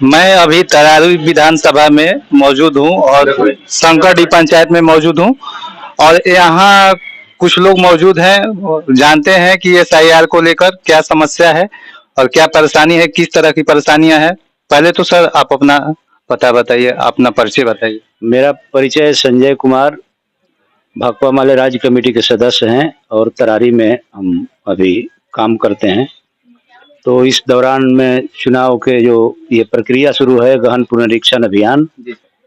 मैं अभी तरारी विधानसभा में मौजूद हूँ और शंकरडीह पंचायत में मौजूद हूँ। और यहाँ कुछ लोग मौजूद हैं और जानते हैं कि एसआईआर को लेकर क्या समस्या है और क्या परेशानी है, किस तरह की परेशानियां हैं। पहले तो सर आप अपना पता बताइए, अपना परिचय बताइए। मेरा परिचय संजय कुमार, भाकपा माले राज्य कमेटी के सदस्य हैं और तरारी में हम अभी काम करते हैं। तो इस दौरान में चुनाव के जो ये प्रक्रिया शुरू है, गहन पुनरीक्षण अभियान,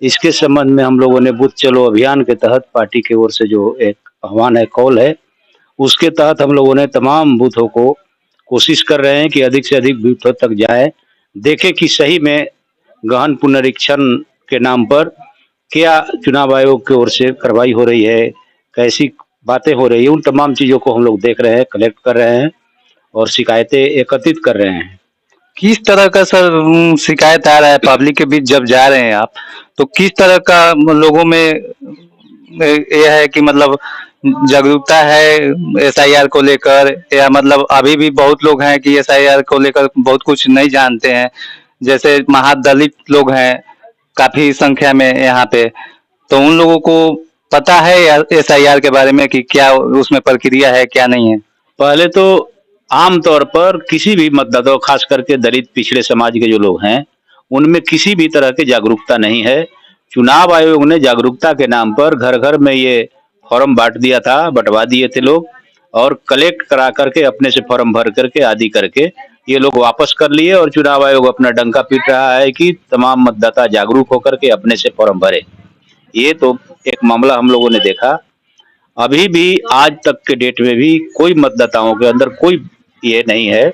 इसके संबंध में हम लोगों ने बूथ चलो अभियान के तहत पार्टी की ओर से जो एक आह्वान है, कॉल है, उसके तहत हम लोगों ने तमाम बूथों को कोशिश कर रहे हैं कि अधिक से अधिक बूथों तक जाए, देखें कि सही में गहन पुनरीक्षण के नाम पर क्या चुनाव आयोग की ओर से कार्रवाई हो रही है, कैसी बातें हो रही है, उन तमाम चीज़ों को हम लोग देख रहे हैं, कलेक्ट कर रहे हैं और शिकायतें एकत्रित कर रहे हैं। किस तरह का सर शिकायत आ रहा है पब्लिक के बीच जब जा रहे हैं आप, तो किस तरह का लोगों में यह है कि मतलब जागरूकता है एसआईआर को लेकर, या मतलब अभी भी बहुत लोग हैं कि एसआईआर को लेकर बहुत कुछ नहीं जानते हैं। जैसे महादलित लोग हैं काफी संख्या में यहाँ पे, तो उन लोगों को पता है एसआईआर के बारे में कि क्या उसमें प्रक्रिया है क्या नहीं है। पहले तो आम तौर पर किसी भी मतदाता, खास करके दलित पिछड़े समाज के जो लोग हैं, उनमें किसी भी तरह की जागरूकता नहीं है। चुनाव आयोग ने जागरूकता के नाम पर घर घर में ये फॉर्म बांट दिया था, बंटवा दिए थे लोग, और कलेक्ट करा करके अपने से फॉर्म भर करके आदि करके ये लोग वापस कर लिए। और चुनाव आयोग अपना डंका पीट रहा है कि तमाम मतदाता जागरूक होकर के अपने से फॉर्म भरे। ये तो एक मामला हम लोगों ने देखा। अभी भी आज तक के डेट में भी कोई मतदाताओं के अंदर कोई ये नहीं है।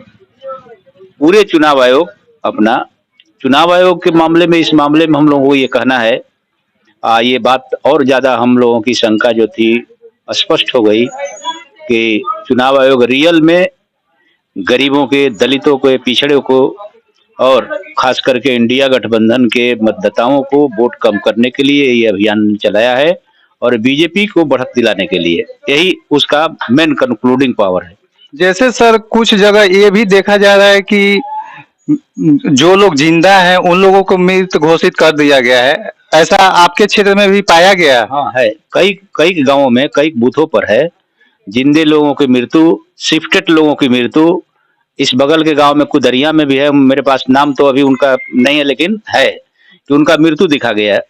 पूरे चुनाव आयोग अपना, चुनाव आयोग के मामले में, इस मामले में हम लोगों को ये कहना है, ये बात और ज्यादा हम लोगों की शंका जो थी स्पष्ट हो गई कि चुनाव आयोग रियल में गरीबों के, दलितों के, पिछड़ों को और खास करके इंडिया गठबंधन के मतदाताओं को वोट कम करने के लिए ये अभियान चलाया है और बीजेपी को बढ़त दिलाने के लिए, यही उसका मेन कंक्लूडिंग पावर है। जैसे सर कुछ जगह ये भी देखा जा रहा है कि जो लोग जिंदा हैं उन लोगों को मृत घोषित कर दिया गया है, ऐसा आपके क्षेत्र में भी पाया गया? हाँ है, कई कई गांवों में, कई बूथों पर है। जिंदे लोगों की मृत्यु, शिफ्टेड लोगों की मृत्यु, इस बगल के गांव में कुदरिया में भी है। मेरे पास नाम तो अभी उनका नहीं है, लेकिन है कि उनका मृत्यु दिखा गया,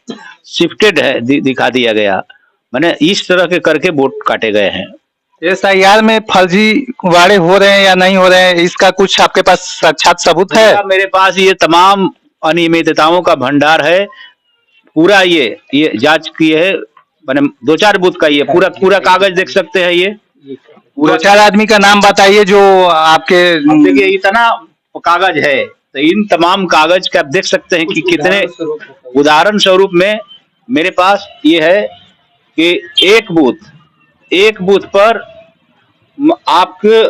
शिफ्टेड है, दिखा दिया गया। मैंने इस तरह के करके वोट काटे गए हैं। एसआईआर में फर्जीवाड़े हो रहे हैं या नहीं हो रहे हैं, इसका कुछ आपके पास साक्षात सबूत है? मेरे पास ये तमाम अनियमितताओं का भंडार है। पूरा ये जांच की है मैंने, 2-4 बूथ का ये पूरा कागज देख सकते हैं। ये पूरा 4 आदमी का नाम बताइए जो आपके। देखिए इतना कागज है, तो इन तमाम कागज के आप देख सकते हैं कि कितने उदाहरण स्वरूप में मेरे पास ये है कि एक बूथ पर आपके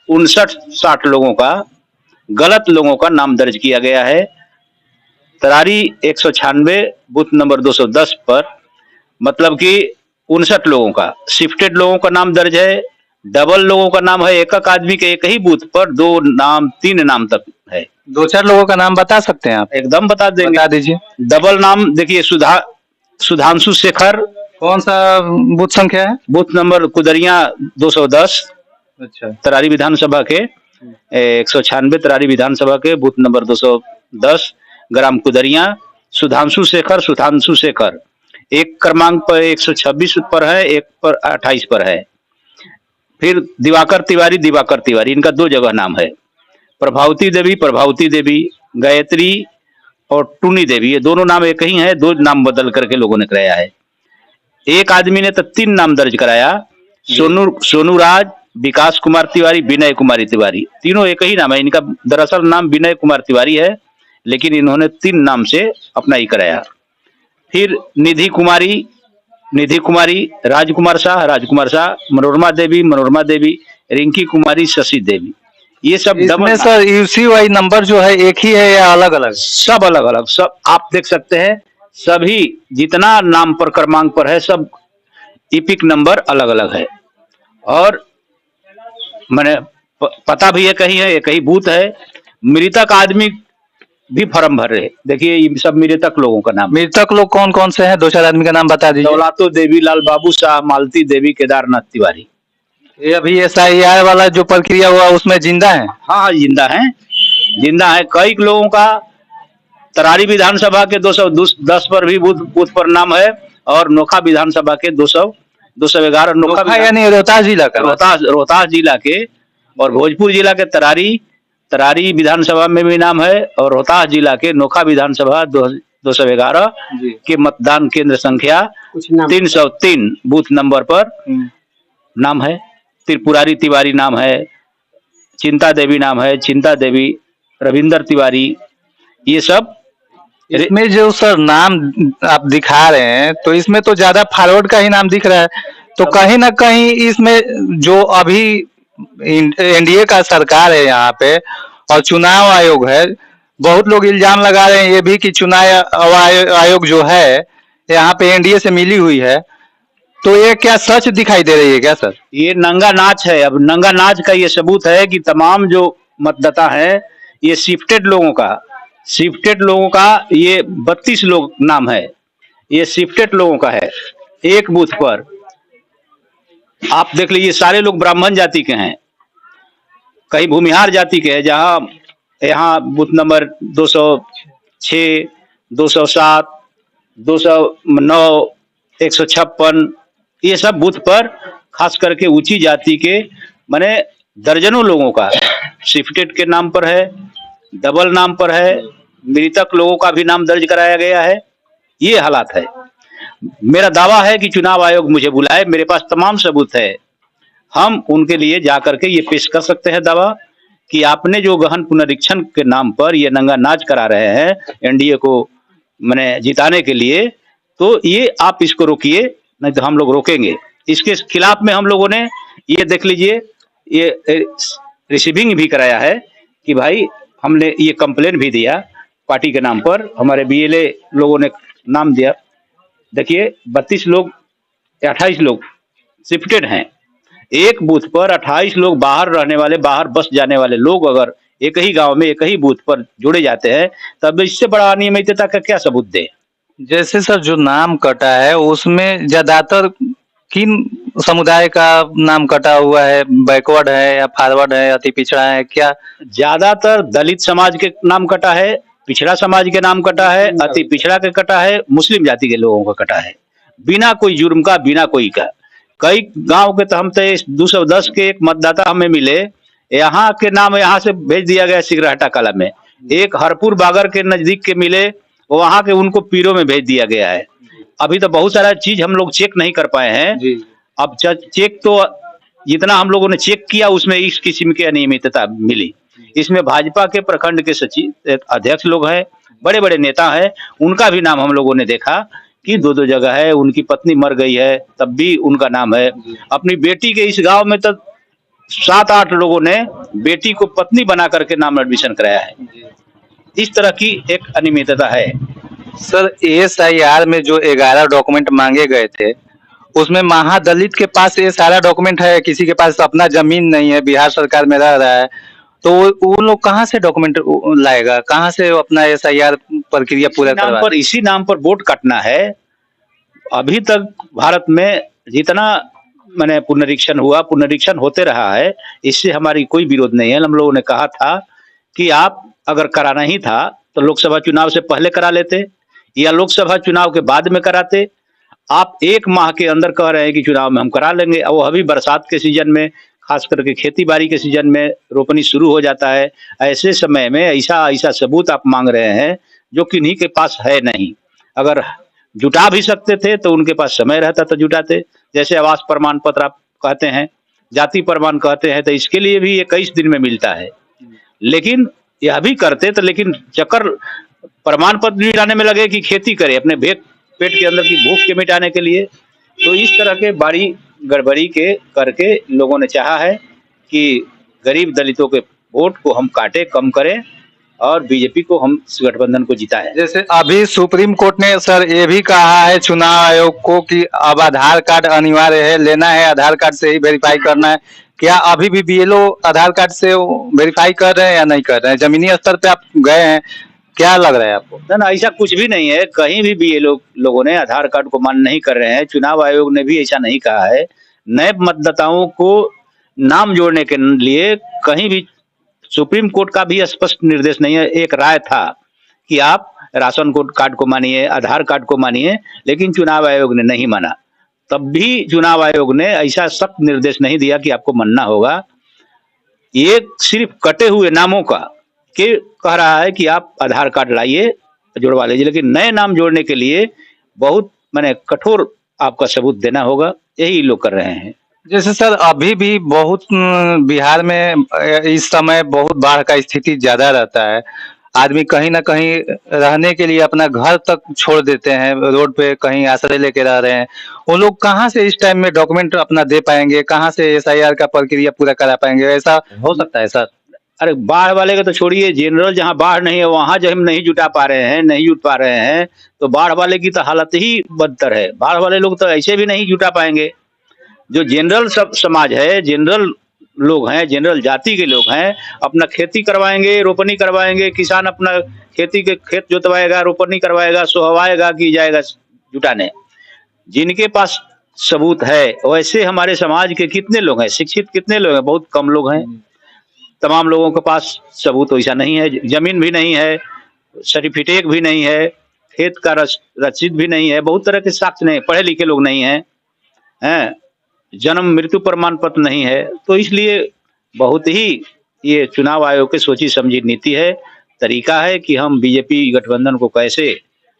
59-60 लोगों का, गलत लोगों का नाम दर्ज किया गया है। तरारी 196 बूथ नंबर 210 पर मतलब कि 59 लोगों का, शिफ्टेड लोगों का नाम दर्ज है। डबल लोगों का नाम है, एक आदमी के एक ही बूथ पर 2 नाम 3 नाम तक है। 2-4 लोगों का नाम बता सकते हैं आप? एकदम बता देंगे। बता दीजिए। डबल नाम देखिए, सुधांशु शेखर। कौन सा बूथ संख्या है? Booth number Kudaria 210। अच्छा, तरारी विधानसभा के 196 तरारी विधानसभा के बूथ नंबर 210, ग्राम कुदरिया। सुधांशु शेखर एक क्रमांक पर 126 पर है, एक पर 28 पर है। फिर दिवाकर तिवारी, इनका 2 जगह नाम है। प्रभावती देवी, गायत्री और टूनी देवी, ये दोनों नाम एक ही है, 2 नाम बदल करके लोगों ने कराया है। एक आदमी ने तो 3 नाम दर्ज कराया, सोनू राज, विकास कुमार तिवारी, विनय कुमारी तिवारी, तीनों एक ही नाम है। इनका दरअसल नाम विनय कुमार तिवारी है, लेकिन इन्होंने 3 नाम से अपना ही कराया। फिर निधि कुमारी, राजकुमार शाह, मनोरमा देवी, रिंकी कुमारी, शशि देवी, ये सब इसमें सर यूसीवाई नंबर जो है एक ही है या अलग अलग? सब अलग अलग, सब आप देख सकते हैं। सभी जितना नाम पर क्रमांक पर है, सब इपिक नंबर अलग अलग है। और मैंने पता भी एक ही है, एक ही बूथ है। मृतक आदमी भी फॉर्म भर रहे। देखिए ये सब मृतक लोगों का नाम। मृतक लोग कौन कौन से हैं? दो चार आदमी का नाम बता दीजिए। दौलातो देवी, लाल बाबू शाह, मालती देवी, केदारनाथ तिवारी। ये अभी SIR वाला जो प्रक्रिया हुआ उसमें जिंदा है? हाँ हाँ, जिंदा है, जिंदा है। कई लोगों का तरारी विधानसभा के 210 पर भी बूथ पर नाम है, और नोखा विधानसभा के 211 नोखा यानी रोहतास जिला का? रोहतास जिला के, और भोजपुर जिला के तरारी विधानसभा में भी नाम है, और रोहतास जिला के नोखा विधानसभा 211 के मतदान केंद्र संख्या 303 बूथ नंबर पर नाम है। त्रिपुरारी तिवारी नाम है, चिंता देवी नाम है, चिंता देवी, रविंदर तिवारी, ये सब। इसमें जो सर नाम आप दिखा रहे हैं तो इसमें तो ज्यादा फॉरवर्ड का ही नाम दिख रहा है, तो कहीं ना कहीं इसमें जो अभी NDA का सरकार है यहाँ पे और चुनाव आयोग है, बहुत लोग इल्जाम लगा रहे हैं ये भी कि चुनाव आयोग जो है यहाँ पे NDA से मिली हुई है, तो ये क्या सच दिखाई दे रही है क्या सर? ये नंगा नाच है। अब नंगा नाच का ये सबूत है कि तमाम जो मतदाता है ये शिफ्टेड लोगों का ये 32 लोग नाम है, ये शिफ्टेड लोगों का है। एक बूथ पर आप देख लीजिए, सारे लोग ब्राह्मण जाति के हैं, कहीं भूमिहार जाति के हैं, जहां यहाँ बूथ नंबर 206, 207, 209, 156, ये सब बूथ पर खास करके ऊंची जाति के माने दर्जनों लोगों का शिफ्टेड के नाम पर है, डबल नाम पर है, मृतक लोगों का भी नाम दर्ज कराया गया है। ये हालात है। मेरा दावा है कि चुनाव आयोग मुझे बुलाए, मेरे पास तमाम सबूत है, हम उनके लिए जाकर के ये पेश कर सकते हैं दावा कि आपने जो गहन पुनरीक्षण के नाम पर ये नंगा नाच करा रहे हैं NDA को मैंने जिताने के लिए, तो ये आप इसको रोकिए, नहीं तो हम लोग रोकेंगे। इसके खिलाफ में हम लोगों ने ये देख लीजिए, ये रिसीविंग भी कराया है कि भाई हमने ये कंप्लेन भी दिया पार्टी के नाम पर, हमारे BLA लोगों ने नाम दिया। देखिए 32 लोग, 28 लोग शिफ्टेड हैं, एक बूथ पर 28 लोग बाहर रहने वाले, बाहर बस जाने वाले लोग अगर एक ही गांव में एक ही बूथ पर जुड़े जाते हैं, तब इससे बड़ा अनियमितता का क्या सबूत दे? जैसे सर जो नाम कटा है उसमें ज्यादातर किन समुदाय का नाम कटा हुआ है? बैकवर्ड है या फॉरवर्ड है, अति पिछड़ा है क्या? ज्यादातर दलित समाज के नाम कटा है, पिछड़ा समाज के नाम कटा है, अति पिछड़ा के कटा है, मुस्लिम जाति के लोगों का कटा है, बिना कोई जुर्म का, बिना कोई का। कई गांव के तो हम तो 210 के एक मतदाता हमें मिले, यहाँ के नाम यहाँ से भेज दिया गया सिगरहटा कला में। एक हरपुर बागर के नजदीक के मिले, वहां के उनको पीरो में भेज दिया गया है। अभी तो बहुत सारा चीज हम लोग चेक नहीं कर पाए हैं। अब चेक तो जितना हम लोगों ने चेक किया उसमें इस किस्म की अनियमितता मिली। इसमें भाजपा के प्रखंड के सचिव अध्यक्ष लोग हैं, बड़े बड़े नेता हैं, उनका भी नाम हम लोगों ने देखा कि 2-2 जगह है। उनकी पत्नी मर गई है तब भी उनका नाम है। अपनी बेटी के इस गांव में तो 7-8 लोगों ने बेटी को पत्नी बना करके नाम एडमिशन कराया है। इस तरह की एक अनियमितता है। सर SIR में जो 11 डॉक्यूमेंट मांगे गए थे उसमें महादलित के पास ये सारा डॉक्यूमेंट है, किसी के पास अपना जमीन नहीं है, बिहार सरकार में रह रहा है, तो वो लोग कहाँ से डॉक्यूमेंट लाएगा, कहाँ से अपना SIR प्रक्रिया पूरा करवा? इसी नाम पर वोट काटना है। अभी तक भारत में जितना मैंने पुनरीक्षण होते रहा है, इससे हमारी कोई विरोध नहीं है। हम लोगों ने कहा था कि आप अगर कराना ही था तो लोकसभा चुनाव से पहले करा लेते या लोकसभा चुनाव के बाद में कराते। आप 1 माह के अंदर कह रहे हैं कि चुनाव में हम करा लेंगे, और वो अभी बरसात के सीजन में, खास करके खेती बाड़ी के सीजन में रोपनी शुरू हो जाता है। ऐसे समय में ऐसा सबूत आप मांग रहे हैं जो किन्हीं के पास है नहीं। अगर जुटा भी सकते थे तो उनके पास समय रहता तो जुटाते। जैसे आवास प्रमाण पत्र आप कहते हैं, जाति प्रमाण कहते हैं, तो इसके लिए भी 21 दिन में मिलता है। लेकिन यह भी करते तो, लेकिन चक्कर प्रमाण पत्र मिटाने में लगे कि खेती करे अपने पेट के अंदर की भूख के मिटाने के लिए। तो इस तरह के बड़ी गड़बड़ी के करके लोगों ने चाहा है कि गरीब दलितों के वोट को हम काटे, कम करें और बीजेपी को हम गठबंधन को जिताएं। जैसे अभी सुप्रीम कोर्ट ने सर ये भी कहा है चुनाव आयोग को कि अब आधार कार्ड अनिवार्य है, लेना है आधार कार्ड से ही वेरीफाई करना है। क्या अभी भी BLO आधार कार्ड से वेरीफाई कर रहे हैं या नहीं कर रहे हैं? जमीनी स्तर पे आप गए हैं क्या लग रहा है आपको? ना ऐसा कुछ भी नहीं है, कहीं भी ये लोगों ने आधार कार्ड को मान्य नहीं कर रहे हैं। चुनाव आयोग ने भी ऐसा नहीं कहा है। नए मतदाताओं को नाम जोड़ने के लिए कहीं भी सुप्रीम कोर्ट का भी स्पष्ट निर्देश नहीं है। एक राय था कि आप राशन कार्ड को मानिए, आधार कार्ड को मानिए, लेकिन चुनाव आयोग ने नहीं माना। तब भी चुनाव आयोग ने ऐसा सख्त निर्देश नहीं दिया कि आपको मानना होगा। ये सिर्फ कटे हुए नामों का के कह रहा है कि आप आधार कार्ड लाइए, जुड़वा लीजिए, लेकिन नए नाम जोड़ने के लिए बहुत माने कठोर आपका सबूत देना होगा। यही लोग कर रहे हैं। जैसे सर अभी भी बहुत बिहार में इस समय बहुत बाढ़ का स्थिति ज्यादा रहता है। आदमी कहीं ना कहीं रहने के लिए अपना घर तक छोड़ देते हैं, रोड पे कहीं आश्रय लेके रह रहे हैं। वो लोग कहाँ से इस टाइम में डॉक्यूमेंट अपना दे पाएंगे, कहाँ से एसआईआर का प्रक्रिया पूरा करा पाएंगे? ऐसा हो सकता है सर? अरे बाढ़ वाले का तो छोड़िए, जनरल जहाँ बाढ़ नहीं है वहां जो हम नहीं जुटा पा रहे हैं, नहीं जुट पा रहे हैं, तो बाढ़ वाले की तो हालत ही बदतर है। बाढ़ वाले लोग तो ऐसे भी नहीं जुटा पाएंगे। जो जनरल सब समाज है, जनरल लोग हैं, जनरल जाति के लोग हैं, अपना खेती करवाएंगे, रोपनी करवाएंगे, किसान अपना खेती के खेत जोतवाएगा, रोपनी करवाएगा, सोहवाएगा कि जाएगा जुटाने। जिनके पास सबूत है वैसे हमारे समाज के कितने लोग हैं, शिक्षित कितने लोग हैं? बहुत कम लोग हैं। तमाम लोगों के पास सबूत वैसा नहीं है, जमीन भी नहीं है, सर्टिफिकेट भी नहीं है, खेत का रसीद भी नहीं है, बहुत तरह के साक्ष्य नहीं, पढ़े लिखे लोग नहीं हैं, हैं, जन्म मृत्यु प्रमाण पत्र नहीं है। तो इसलिए बहुत ही ये चुनाव आयोग की सोची समझी नीति है, तरीका है कि हम बीजेपी गठबंधन को कैसे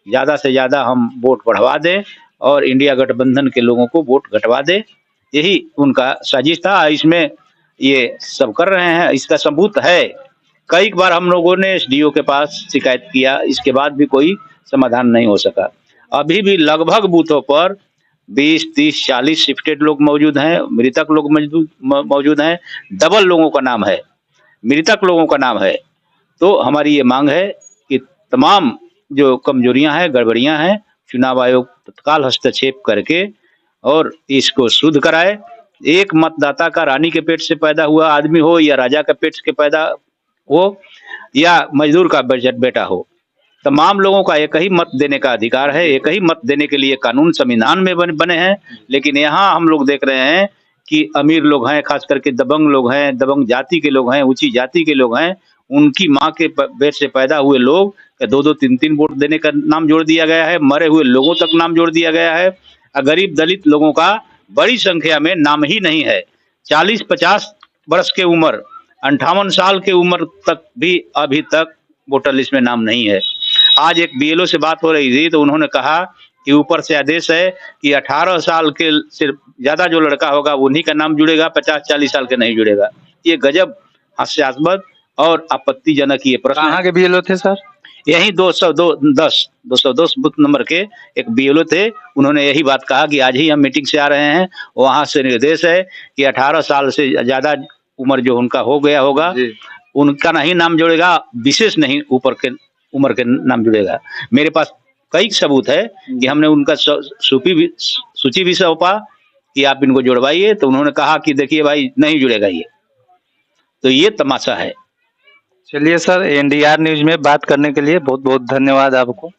ज्यादा से ज्यादा हम वोट बढ़वा दें और इंडिया गठबंधन के लोगों को वोट घटवा दें। यही उनका साजिश था। इसमें ये सब कर रहे हैं, इसका सबूत है। कई बार हम लोगों ने एसडीओ के पास शिकायत किया, इसके बाद भी कोई समाधान नहीं हो सका। अभी भी लगभग बूथों पर 20, 30, 40 शिफ्टेड लोग मौजूद हैं, मृतक लोग मौजूद हैं, डबल लोगों का नाम है, मृतक लोगों का नाम है। तो हमारी ये मांग है कि तमाम जो कमजोरियां हैं, गड़बड़ियां हैं, चुनाव आयोग तत्काल हस्तक्षेप करके और इसको शुद्ध कराए। एक मतदाता का रानी के पेट से पैदा हुआ आदमी हो या राजा के पेट के पैदा हो या मजदूर का बेटा हो, तमाम लोगों का एक ही मत देने का अधिकार है। एक ही मत देने के लिए कानून संविधान में बने हैं, लेकिन यहाँ हम लोग देख रहे हैं कि अमीर लोग हैं, खास करके दबंग लोग हैं, दबंग जाति के लोग हैं, ऊंची जाति के लोग हैं, उनकी माँ के पेट से पैदा हुए लोग 2-2, 3-3 वोट देने का नाम जोड़ दिया गया है, मरे हुए लोगों तक नाम जोड़ दिया गया है। गरीब दलित लोगों का बड़ी संख्या में नाम ही नहीं है। 40-50 वर्ष के उम्र, 58 साल के उम्र तक भी अभी तक वोटर लिस्ट में नाम नहीं है। आज एक बीएलओ से बात हो रही थी तो उन्होंने कहा कि ऊपर से आदेश है कि 18 साल के से ज्यादा जो लड़का होगा उन्हीं का नाम जुड़ेगा, 50-40 साल के नहीं जुड़ेगा। ये गजब हास्यास्पद और आपत्तिजनक ये प्रश्न। कहाँ के बीएलओ थे सर? यही 210 बूथ नंबर के एक बीएलओ थे। उन्होंने यही बात कहा कि आज ही हम मीटिंग से आ रहे हैं, वहां से निर्देश है कि 18 साल से ज्यादा उम्र जो उनका हो गया होगा उनका नहीं नाम जुड़ेगा, विशेष नहीं ऊपर के उम्र के नाम जुड़ेगा। मेरे पास कई सबूत है कि हमने उनका सूची भी सौंपा कि आप इनको जुड़वाइए, तो उन्होंने कहा कि देखिए भाई नहीं जुड़ेगा ये। तो ये तमाशा है। चलिए सर, एनडीआर न्यूज में बात करने के लिए बहुत बहुत धन्यवाद आपको।